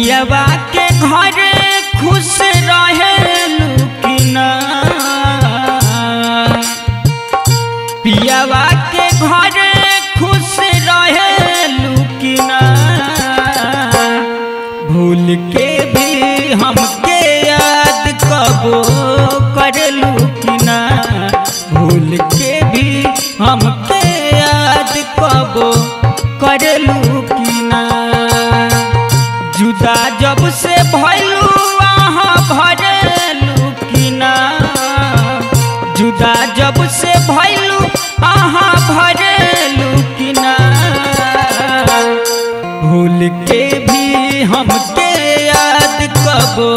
पियवा के घर खुश रहेलू कि ना पियवा के घर खुश रहेलू कि ना भूल के भी हमके याद कबो करलू कि ना भूल के भी हमके याद कबो करलू कि ना जुदा जब से भइलू अहाँ भरेलू कि ना जुदा जब से भइलू अहाँ भरेलू कि ना भूल के भी हमके याद कबो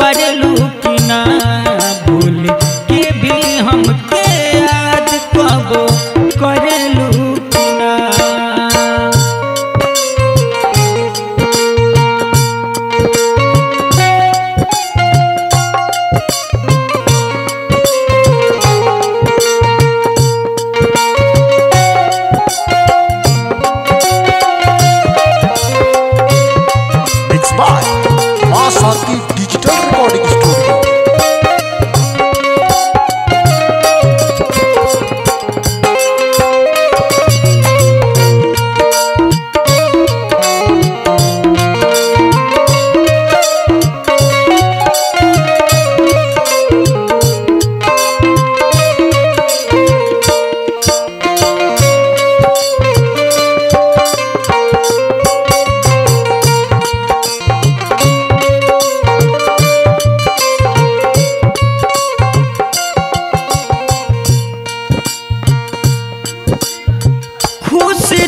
करलू कि ना भूल के भी हमके याद कबो करलू कि ना। मां शांति डिजिटल रिकॉर्डिंग स्टूडियो।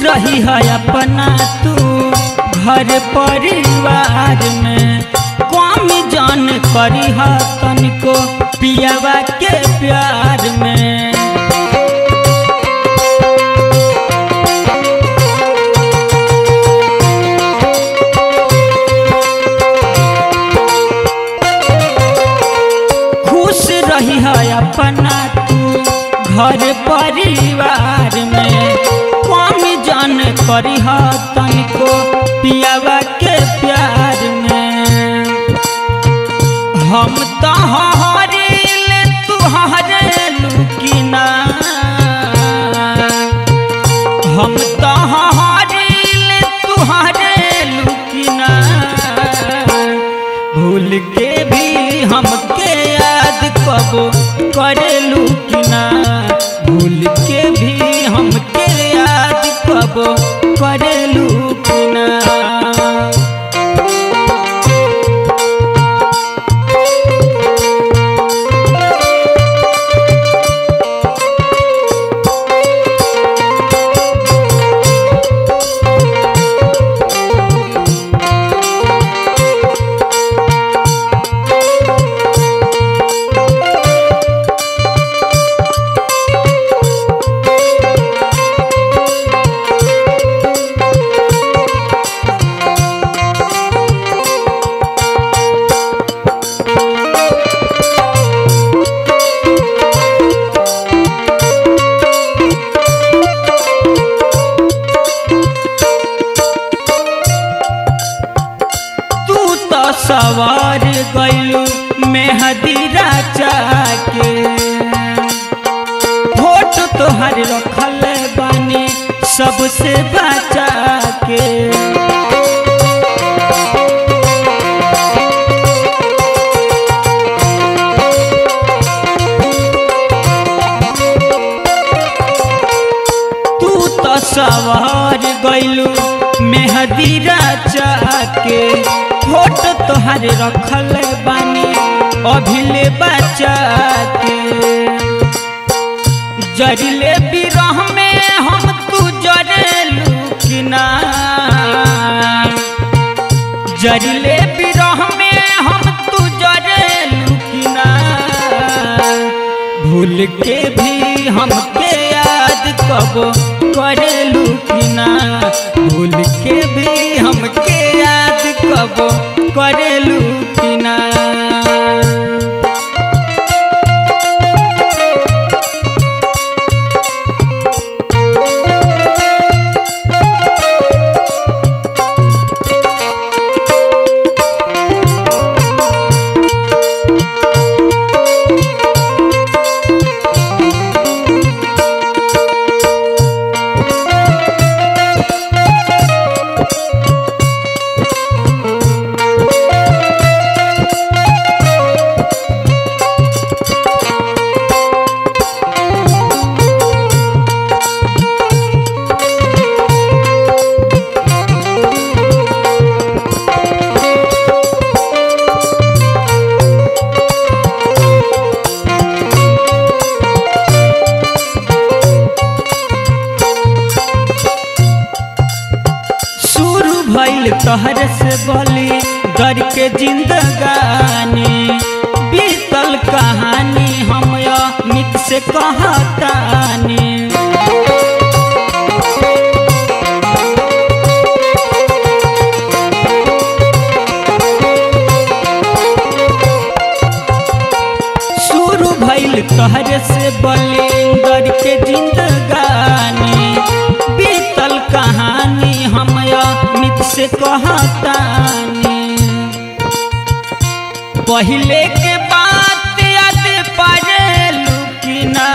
रही है अपना तू घर परिवार में कम जान करी है तनिको पियवा के प्यार में खुश रही है अपना तू घर परिवार में जान करी हा तनिको पियवा के प्यार में हम तो हरेल तू हरेलू कि ना हम तो हरेल तू हरेलू कि ना भूल के भी हमके याद कबो करेलू कि ना भूल के भी हमके याद कबो करेलू कि ना। सवार गइलू मेहदी राजा के फोटो तोहर रखल बानी सबसे बचा के तू तो सवार गइलू मेहदी राजा के फोटो तोहर रखल बानी अभिले बचा के जरिले बिरह में हम तू जरेलू कि ना जरिले बिरह में हम तू जरेलू कि ना भूल के भी हमके याद कबो करेलू कि ना भूल के भी हमके याद कबो करेलू कि ना। तहर से बोली दर के जिंदगानी बीतल कहानी हम अमित से कहतानी। शुरू भइल तहर से बलिंदर के जिंदगानी बीतल कहानी हम अमित से कहतानी। पहले के बात याद पड़ेलू कि ना,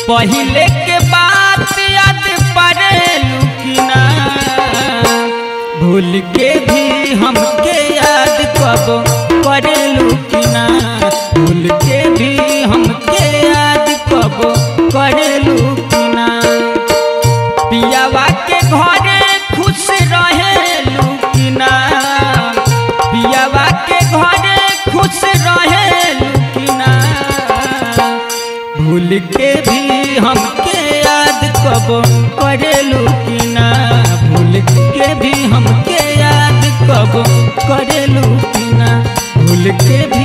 पहले के बात याद पड़ेलू कि ना, भूल के भी हमके याद कब करेलू कि ना, भूल के भी हमके याद कब करेलू कि ना। पियावा के घरे खुश रहेलू कि ना, पियावा के घरे खुश रहेलू कि ना, भूल के भी हमके याद कब करेलू कि ना, भूल के भी हमके याद कब करेलू कि ना, भूल के भी